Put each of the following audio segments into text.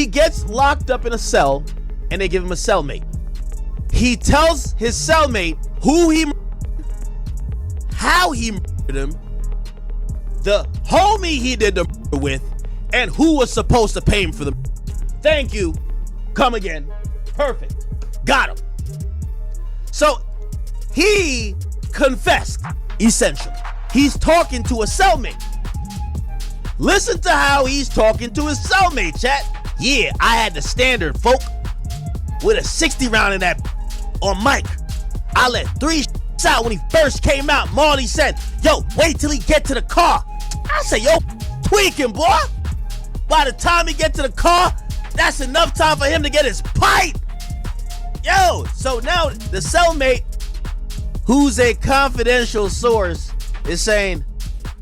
He gets locked up in a cell, and they give him a cellmate. He tells his cellmate who he murdered, how he murdered him, the homie he did the murder with, and who was supposed to pay him for the murder. Thank you. Come again. Perfect. Got him. So he confessed, essentially. He's talking to a cellmate. Listen to how he's talking to his cellmate, chat. Yeah, I had the standard, folk. With a 60 round in that on mic. I let 3 out when he first came out. Marley said, yo, wait till he get to the car. I say, yo, tweaking, boy. By the time he get to the car, that's enough time for him to get his pipe. Yo, so now the cellmate, who's a confidential source, is saying,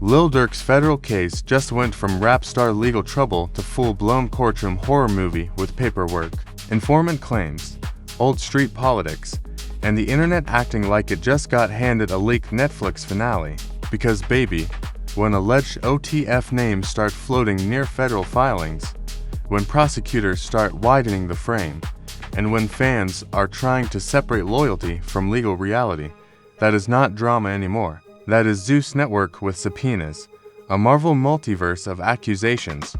Lil Durk's federal case just went from rap star legal trouble to full-blown courtroom horror movie with paperwork, informant claims, old street politics, and the internet acting like it just got handed a leaked Netflix finale. Because baby, when alleged OTF names start floating near federal filings, when prosecutors start widening the frame, and when fans are trying to separate loyalty from legal reality, that is not drama anymore. That is Zeus Network with subpoenas, a Marvel multiverse of accusations,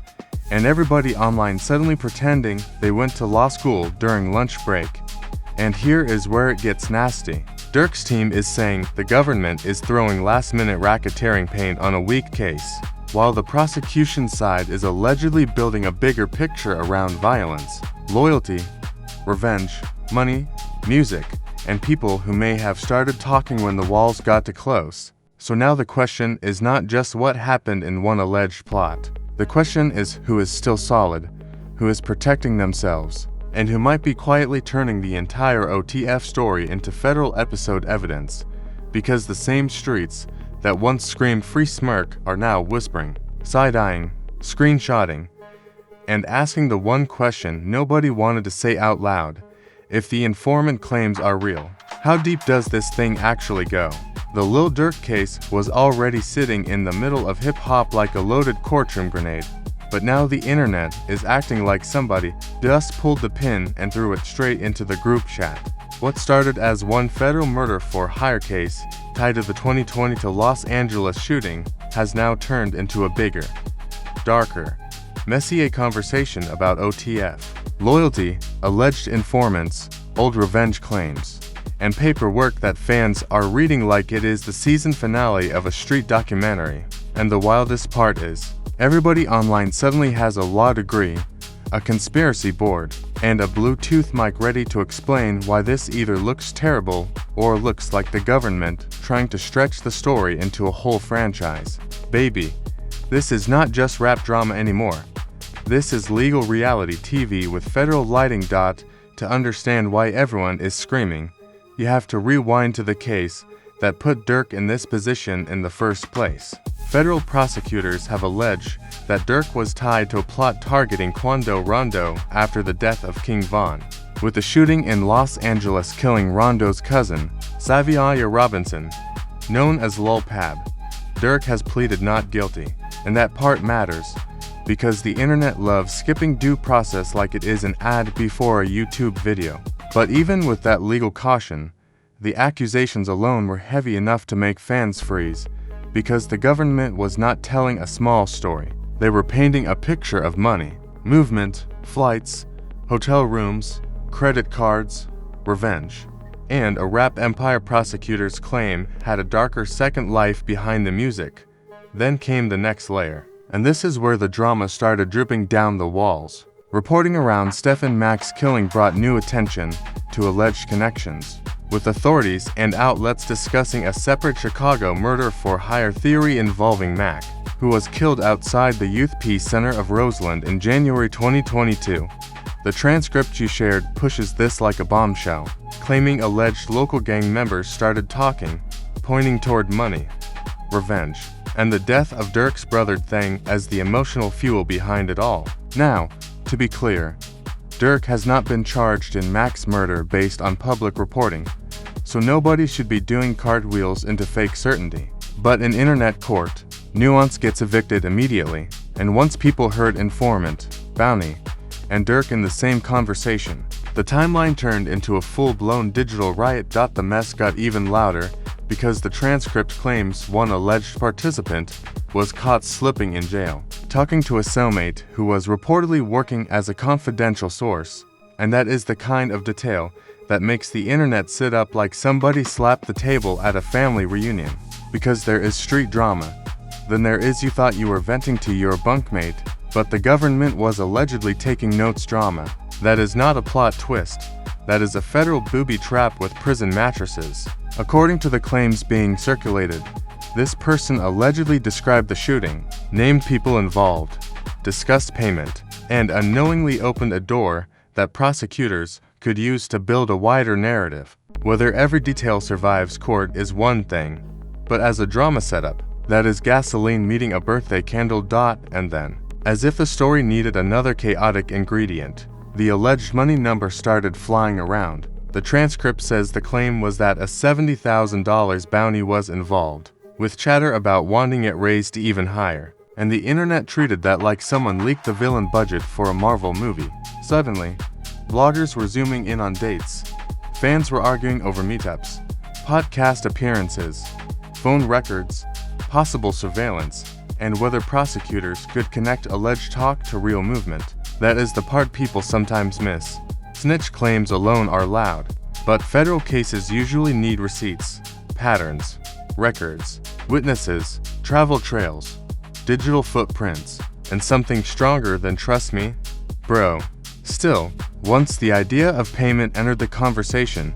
and everybody online suddenly pretending they went to law school during lunch break. And here is where it gets nasty. Durk's team is saying the government is throwing last-minute racketeering paint on a weak case, while the prosecution side is allegedly building a bigger picture around violence, loyalty, revenge, money, music, and people who may have started talking when the walls got too close. So now the question is not just what happened in one alleged plot. The question is who is still solid, who is protecting themselves, and who might be quietly turning the entire OTF story into federal episode evidence, because the same streets that once screamed free smirk are now whispering, side-eyeing, screenshotting, and asking the one question nobody wanted to say out loud: if the informant claims are real, how deep does this thing actually go? The Lil Durk case was already sitting in the middle of hip-hop like a loaded courtroom grenade, but now the internet is acting like somebody just pulled the pin and threw it straight into the group chat. What started as one federal murder-for-hire case tied to the 2020 Los Angeles shooting has now turned into a bigger, darker, messier conversation about OTF, loyalty, alleged informants, old revenge claims, and paperwork that fans are reading like it is the season finale of a street documentary. And the wildest part is, everybody online suddenly has a law degree, a conspiracy board, and a Bluetooth mic ready to explain why this either looks terrible or looks like the government trying to stretch the story into a whole franchise. Baby, this is not just rap drama anymore. This is legal reality TV with federal lighting. To understand why everyone is screaming, you have to rewind to the case that put Durk in this position in the first place. Federal prosecutors have alleged that Durk was tied to a plot targeting Quando Rondo after the death of King Von, with the shooting in Los Angeles killing Rondo's cousin, Saviaya Robinson, known as Lil Pab. Durk has pleaded not guilty, and that part matters, because the internet loves skipping due process like it is an ad before a YouTube video. But even with that legal caution, the accusations alone were heavy enough to make fans freeze, because the government was not telling a small story. They were painting a picture of money, movement, flights, hotel rooms, credit cards, revenge, and a rap empire prosecutors claim had a darker second life behind the music. Then came the next layer, and this is where the drama started dripping down the walls. Reporting around Stephen Mack's killing brought new attention to alleged connections, with authorities and outlets discussing a separate Chicago murder-for-hire theory involving Mack, who was killed outside the Youth Peace Center of Roseland in January 2022. The transcript you shared pushes this like a bombshell, claiming alleged local gang members started talking, pointing toward money, revenge, and the death of Durk's brother Thang as the emotional fuel behind it all. Now, to be clear, Durk has not been charged in Mack's murder based on public reporting, so nobody should be doing cartwheels into fake certainty. But in internet court, nuance gets evicted immediately, and once people heard informant, bounty, and Durk in the same conversation. The timeline turned into a full-blown digital riot. The mess got even louder because the transcript claims one alleged participant was caught slipping in jail, talking to a cellmate who was reportedly working as a confidential source. And that is the kind of detail that makes the internet sit up like somebody slapped the table at a family reunion. Because there is street drama. Then there is you thought you were venting to your bunkmate, but the government was allegedly taking notes drama. That is not a plot twist. That is a federal booby trap with prison mattresses. According to the claims being circulated, this person allegedly described the shooting, named people involved, discussed payment, and unknowingly opened a door that prosecutors could use to build a wider narrative. Whether every detail survives court is one thing, but as a drama setup, that is gasoline meeting a birthday candle. And then, as if the story needed another chaotic ingredient, the alleged money number started flying around. The transcript says the claim was that a $70,000 bounty was involved, with chatter about wanting it raised even higher, and the internet treated that like someone leaked the villain budget for a Marvel movie. Suddenly, bloggers were zooming in on dates, fans were arguing over meetups, podcast appearances, phone records, possible surveillance, and whether prosecutors could connect alleged talk to real movement. That is the part people sometimes miss. Snitch claims alone are loud, but federal cases usually need receipts, patterns, records, witnesses, travel trails, digital footprints, and something stronger than trust me, bro. Still, once the idea of payment entered the conversation,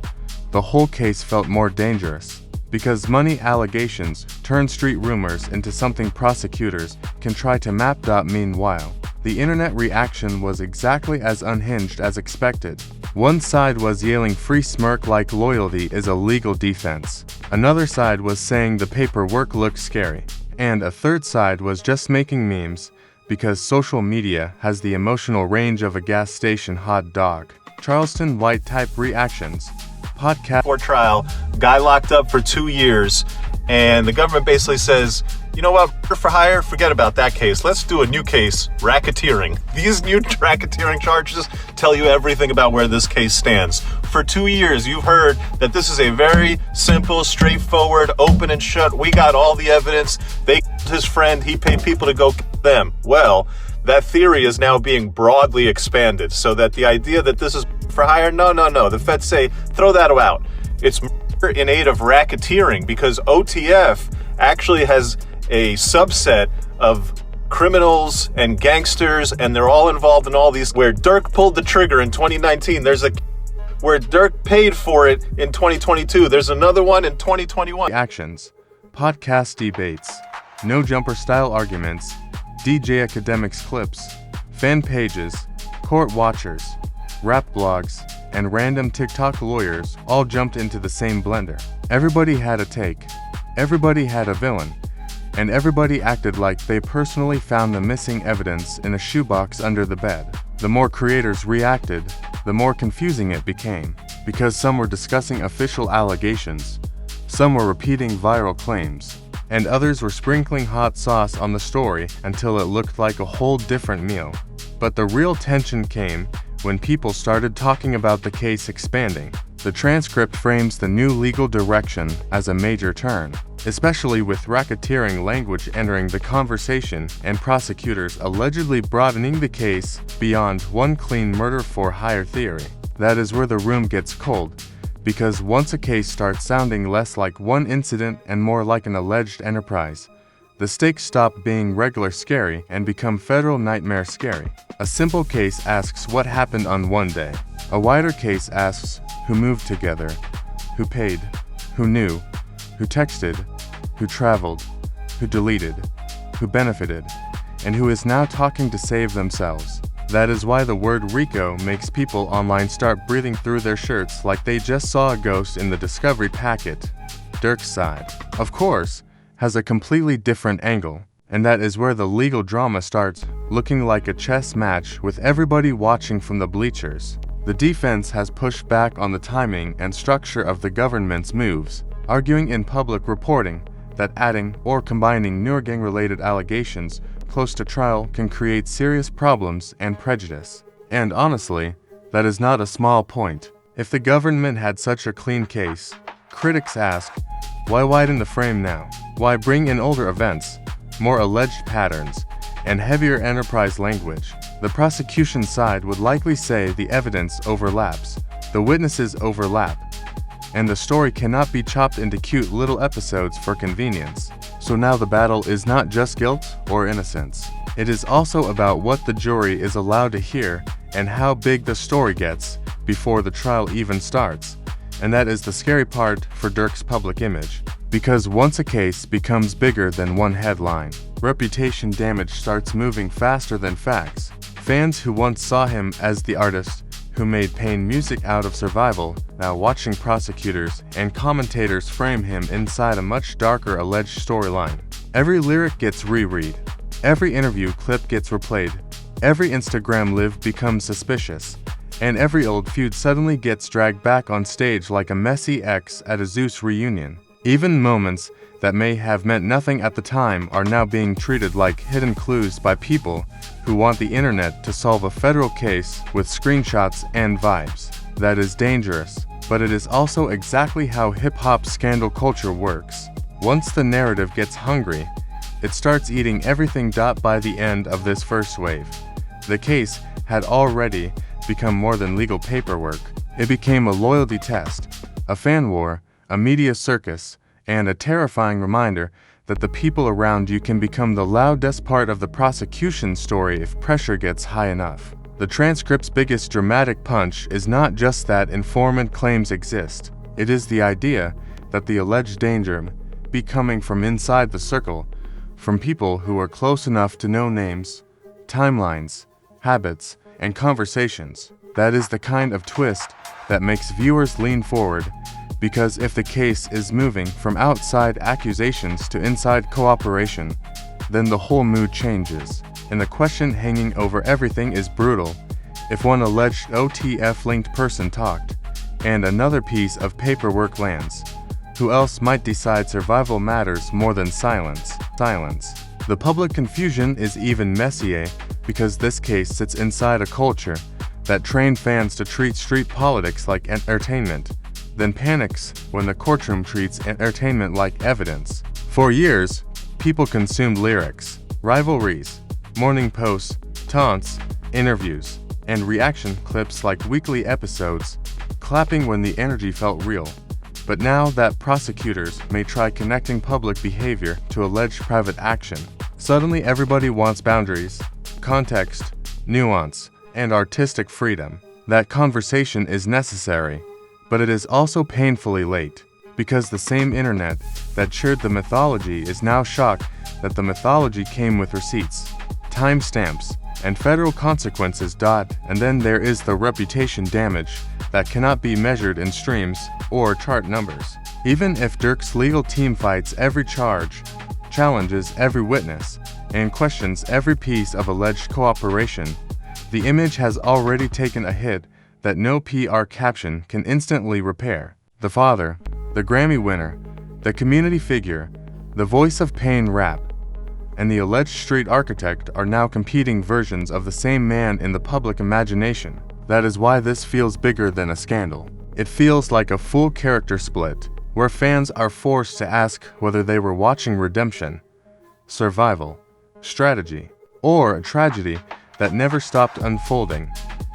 the whole case felt more dangerous, because money allegations turn street rumors into something prosecutors can try to map. Meanwhile, the internet reaction was exactly as unhinged as expected. One side was yelling free smirk like loyalty is a legal defense. Another side was saying the paperwork looked scary. And a third side was just making memes because social media has the emotional range of a gas station hot dog. Charleston White type reactions. Podcast for trial, guy locked up for 2 years, and the government basically says, you know what, for hire, forget about that case. Let's do a new case, racketeering. These new racketeering charges tell you everything about where this case stands. For 2 years, you've heard that this is a very simple, straightforward, open and shut. We got all the evidence. They his friend, he paid people to go them. Well, that theory is now being broadly expanded so that the idea that this is for hire, no. The feds say, throw that out. It's in aid of racketeering because OTF actually has a subset of criminals and gangsters, and they're all involved in all these. Where Durk pulled the trigger in 2019, there's a where Durk paid for it in 2022. There's another one in 2021. Actions, podcast debates, no jumper style arguments, DJ academics clips, fan pages, court watchers, rap blogs, and random TikTok lawyers all jumped into the same blender. Everybody had a take, everybody had a villain, and everybody acted like they personally found the missing evidence in a shoebox under the bed. The more creators reacted, the more confusing it became, because some were discussing official allegations, some were repeating viral claims, and others were sprinkling hot sauce on the story until it looked like a whole different meal. But the real tension came when people started talking about the case expanding. The transcript frames the new legal direction as a major turn, especially with racketeering language entering the conversation and prosecutors allegedly broadening the case beyond one clean murder for hire theory. That is where the room gets cold, because once a case starts sounding less like one incident and more like an alleged enterprise, the stakes stop being regular scary and become federal nightmare scary. A simple case asks what happened on one day. A wider case asks who moved together, who paid, who knew, who texted, who traveled, who deleted, who benefited, and who is now talking to save themselves. That is why the word RICO makes people online start breathing through their shirts like they just saw a ghost in the discovery packet. Durk's side, of course, has a completely different angle, and that is where the legal drama starts looking like a chess match with everybody watching from the bleachers. The defense has pushed back on the timing and structure of the government's moves, arguing in public reporting that adding or combining newer gang-related allegations close to trial can create serious problems and prejudice. And honestly, that is not a small point. If the government had such a clean case, critics ask, why widen the frame now? Why bring in older events, more alleged patterns, and heavier enterprise language? The prosecution side would likely say the evidence overlaps, the witnesses overlap, and the story cannot be chopped into cute little episodes for convenience. So now the battle is not just guilt or innocence. It is also about what the jury is allowed to hear and how big the story gets before the trial even starts. And that is the scary part for Durk's public image. Because once a case becomes bigger than one headline, reputation damage starts moving faster than facts. Fans who once saw him as the artist who made pain music out of survival, now watching prosecutors and commentators frame him inside a much darker alleged storyline. Every lyric gets reread, every interview clip gets replayed, every Instagram live becomes suspicious, and every old feud suddenly gets dragged back on stage like a messy ex at a Zeus reunion. Even moments that may have meant nothing at the time are now being treated like hidden clues by people who want the internet to solve a federal case with screenshots and vibes. That is dangerous, but it is also exactly how hip-hop scandal culture works. Once the narrative gets hungry, it starts eating everything. By the end of this first wave, the case had already become more than legal paperwork. It became a loyalty test, a fan war, a media circus, and a terrifying reminder that the people around you can become the loudest part of the prosecution story if pressure gets high enough. The transcript's biggest dramatic punch is not just that informant claims exist. It is the idea that the alleged danger be coming from inside the circle, from people who are close enough to know names, timelines, habits, and conversations. That is the kind of twist that makes viewers lean forward, because if the case is moving from outside accusations to inside cooperation, then the whole mood changes, and the question hanging over everything is brutal. If one alleged OTF-linked person talked, and another piece of paperwork lands, who else might decide survival matters more than silence? The public confusion is even messier because this case sits inside a culture that trained fans to treat street politics like entertainment, then panics when the courtroom treats entertainment like evidence. For years, people consumed lyrics, rivalries, morning posts, taunts, interviews, and reaction clips like weekly episodes, clapping when the energy felt real. But now that prosecutors may try connecting public behavior to alleged private action, suddenly everybody wants boundaries, context, nuance, and artistic freedom. That conversation is necessary, but it is also painfully late, because the same internet that cheered the mythology is now shocked that the mythology came with receipts, timestamps, and federal consequences. And then there is the reputation damage that cannot be measured in streams or chart numbers. Even if Durk's legal team fights every charge, challenges every witness, and questions every piece of alleged cooperation, the image has already taken a hit that no PR caption can instantly repair. The father, the Grammy winner, the community figure, the voice of pain rap, and the alleged street architect are now competing versions of the same man in the public imagination. That is why this feels bigger than a scandal. It feels like a full character split, where fans are forced to ask whether they were watching redemption, survival, strategy, or a tragedy that never stopped unfolding.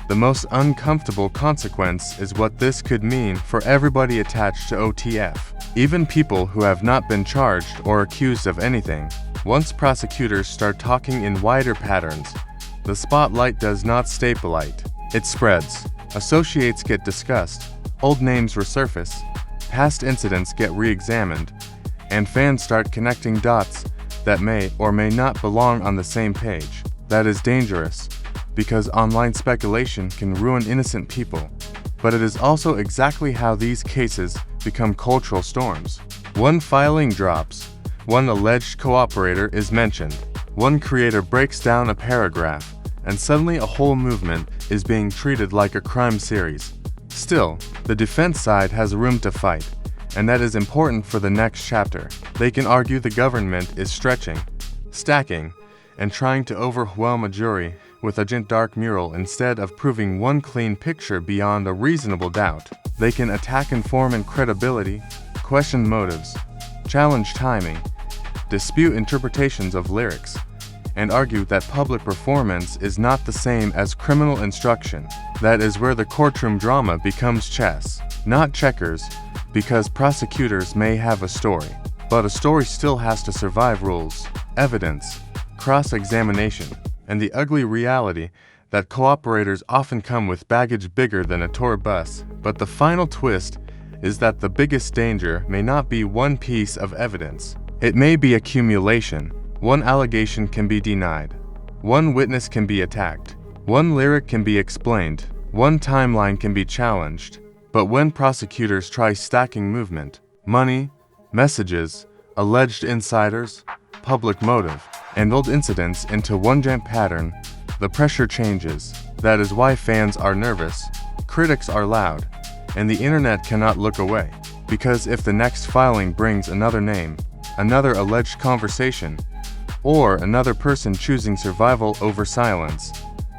The most uncomfortable consequence is what this could mean for everybody attached to OTF, even people who have not been charged or accused of anything. Once prosecutors start talking in wider patterns, the spotlight does not stay polite. It spreads. Associates get discussed, old names resurface, past incidents get re-examined, and fans start connecting dots that may or may not belong on the same page. That is dangerous, because online speculation can ruin innocent people. But it is also exactly how these cases become cultural storms. One filing drops, one alleged cooperator is mentioned, one creator breaks down a paragraph, and suddenly a whole movement is being treated like a crime series. Still, the defense side has room to fight, and that is important for the next chapter. They can argue the government is stretching, stacking, and trying to overwhelm a jury with a giant dark mural instead of proving one clean picture beyond a reasonable doubt. They can attack informant credibility, question motives, challenge timing, dispute interpretations of lyrics, and argue that public performance is not the same as criminal instruction. That is where the courtroom drama becomes chess, not checkers, because prosecutors may have a story, but a story still has to survive rules, evidence, cross-examination, and the ugly reality that cooperators often come with baggage bigger than a tour bus. But the final twist is that the biggest danger may not be one piece of evidence. It may be accumulation. One allegation can be denied. One witness can be attacked. One lyric can be explained. One timeline can be challenged. But when prosecutors try stacking movement, money, messages, alleged insiders, public motive, and old incidents into one giant pattern, the pressure changes. That is why fans are nervous, critics are loud, and the internet cannot look away. Because if the next filing brings another name, another alleged conversation, or another person choosing survival over silence,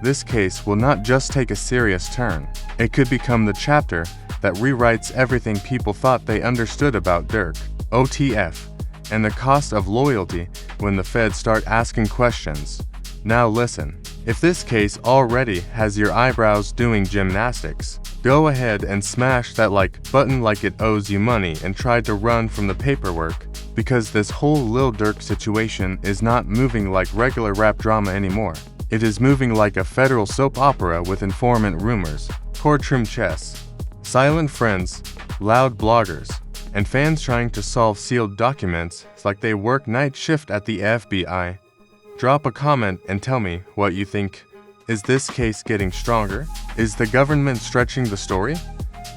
this case will not just take a serious turn. It could become the chapter that rewrites everything people thought they understood about Durk, OTF, and the cost of loyalty when the feds start asking questions. Now listen, if this case already has your eyebrows doing gymnastics, go ahead and smash that like button like it owes you money and try to run from the paperwork, because this whole Lil Durk situation is not moving like regular rap drama anymore. It is moving like a federal soap opera with informant rumors, courtroom chess, silent friends, loud bloggers, and fans trying to solve sealed documents like they work night shift at the FBI. Drop a comment and tell me what you think. Is this case getting stronger? Is the government stretching the story?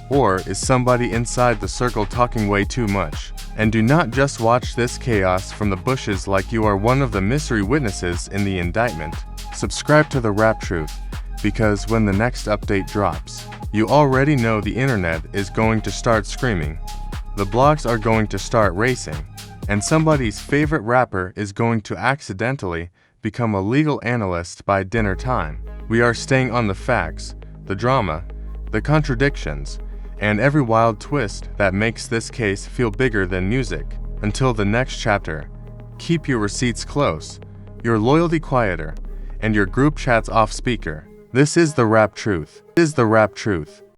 Or is somebody inside the circle talking way too much? And do not just watch this chaos from the bushes like you are one of the mystery witnesses in the indictment. Subscribe to The Rap Truth, because when the next update drops, you already know the internet is going to start screaming. The blogs are going to start racing, and somebody's favorite rapper is going to accidentally become a legal analyst by dinner time. We are staying on the facts, the drama, the contradictions, and every wild twist that makes this case feel bigger than music. Until the next chapter, keep your receipts close, your loyalty quieter, and your group chats off speaker. This is The Rap Truth.